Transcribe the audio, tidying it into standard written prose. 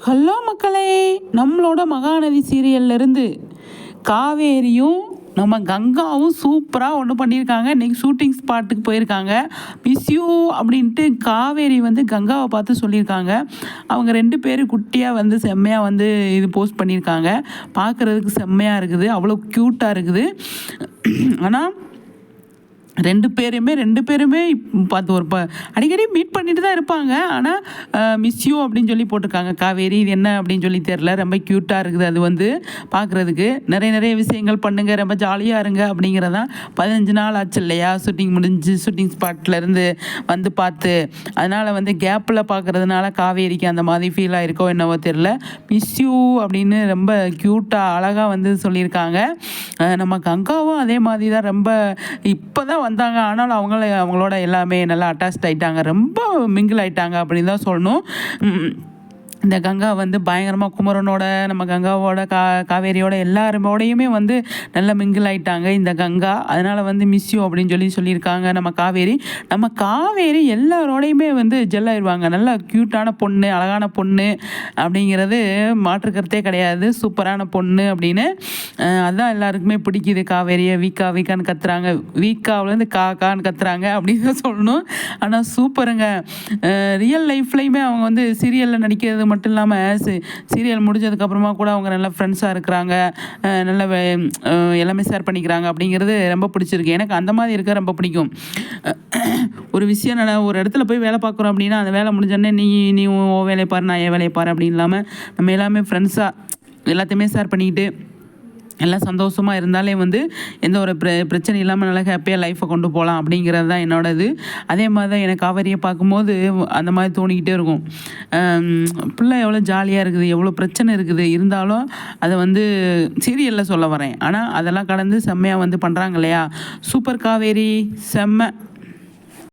Hello மக்களே, நம்மளோட மகாநதி சீரியல்லேருந்து காவேரியும் நம்ம கங்காவும் சூப்பராக ஒன்று பண்ணியிருக்காங்க. இன்றைக்கி ஷூட்டிங் ஸ்பாட்டுக்கு போயிருக்காங்க. மிஸ் யூ அப்படின்ட்டு காவேரி வந்து கங்காவை பார்த்து சொல்லியிருக்காங்க. அவங்க 2 பேரும் குட்டியாக வந்து செம்மையாக வந்து இது போஸ்ட் பண்ணியிருக்காங்க. பார்க்குறதுக்கு செம்மையாக இருக்குது, அவ்வளோ க்யூட்டாக இருக்குது. ஆனால் 2 பேருமே பார்த்து அடிக்கடி மீட் பண்ணிட்டு தான் இருப்பாங்க. ஆனால் மிஸ் யூ அப்படின்னு சொல்லி போட்டிருக்காங்க. காவேரி இது என்ன அப்படின்னு சொல்லி தெரில, ரொம்ப க்யூட்டாக இருக்குது. அது வந்து பார்க்குறதுக்கு நிறைய விஷயங்கள் பண்ணுங்கள், ரொம்ப ஜாலியாக இருங்க அப்படிங்கிறதான். 15 நாள் ஆச்சு இல்லையா ஷூட்டிங் முடிஞ்சு, ஷூட்டிங் ஸ்பாட்லேருந்து வந்து பார்த்து. அதனால் வந்து கேப்பில் பார்க்குறதுனால காவேரிக்கு அந்த மாதிரி ஃபீல் ஆகிருக்கோ என்னவோ தெரில. மிஸ் யூ அப்படின்னு ரொம்ப க்யூட்டாக அழகாக வந்து சொல்லியிருக்காங்க. நம்ம கங்காவும் அதே மாதிரி தான், ரொம்ப இப்போ தான் வந்தாங்க. ஆனாலும் அவங்களோட எல்லாமே நல்லா அட்டாச்ட் ஆகிட்டாங்க, ரொம்ப மிங்கிள் ஆகிட்டாங்க அப்படின்னு தான் சொல்லணும். இந்த கங்கா வந்து பயங்கரமாக குமரனோட, நம்ம கங்காவோட, காவேரியோட எல்லாரோடையுமே வந்து நல்லா மிங்கிள் ஆகிட்டாங்க இந்த கங்கா. அதனால் வந்து மிஸ் யூ அப்படின்னு சொல்லியிருக்காங்க. நம்ம காவேரி எல்லாரோடையுமே வந்து ஜெல்லாயிருவாங்க. நல்லா க்யூட்டான பொண்ணு, அழகான பொண்ணு அப்படிங்கிறது மாற்றுக்கருத்தே கிடையாது. சூப்பரான பொண்ணு அப்படின்னு அதுதான் எல்லாருக்குமே பிடிக்குது. காவேரியை வீக்கான்னு கத்துறாங்க, வீக்காவிலேருந்து கான்னு கத்துறாங்க அப்படின்னு தான் சொல்லணும். ஆனால் சூப்பருங்க. ரியல் லைஃப்லையுமே அவங்க வந்து சீரியலில் நடிக்கிறது மட்டும் இல்லாமல் சீரியல் முடிஞ்சதுக்கப்புறமா கூட அவங்க நல்லா ஃப்ரெண்ட்ஸாக இருக்கிறாங்க, நல்ல எல்லாமே ஷேர் பண்ணிக்கிறாங்க அப்படிங்கிறது ரொம்ப பிடிச்சிருக்கு. எனக்கு அந்த மாதிரி இருக்க ரொம்ப பிடிக்கும். ஒரு விஷயம் ஒரு இடத்துல போய் வேலை பார்க்குறோம் அப்படின்னா, அந்த வேலை முடிஞ்சோடனே நீ உன் வேலையை பாரு, நான் என் வேலையை பாரு அப்படின்னு இல்லாமல் நம்ம எல்லாமே ஃப்ரெண்ட்ஸாக எல்லாத்தையுமே ஷேர் பண்ணிக்கிட்டு எல்லாம் சந்தோஷமாக இருந்தாலே வந்து எந்த ஒரு பிரச்சனை இல்லாமல் நல்லா ஹாப்பியாக லைஃப்பை கொண்டு போகலாம் அப்படிங்கிறது தான் என்னோட இது. அதே மாதிரி தான் எனக்கு காவேரியை பார்க்கும்போது அந்த மாதிரி தோணிக்கிட்டே இருக்கும். பிள்ளை எவ்வளோ ஜாலியாக இருக்குது, எவ்வளோ பிரச்சனை இருக்குது, இருந்தாலும் அதை வந்து சீரியலில் சொல்ல வரேன். ஆனால் அதெல்லாம் கடந்து செம்மையாக வந்து பண்ணுறாங்க இல்லையா. சூப்பர் காவேரி, செம்ம.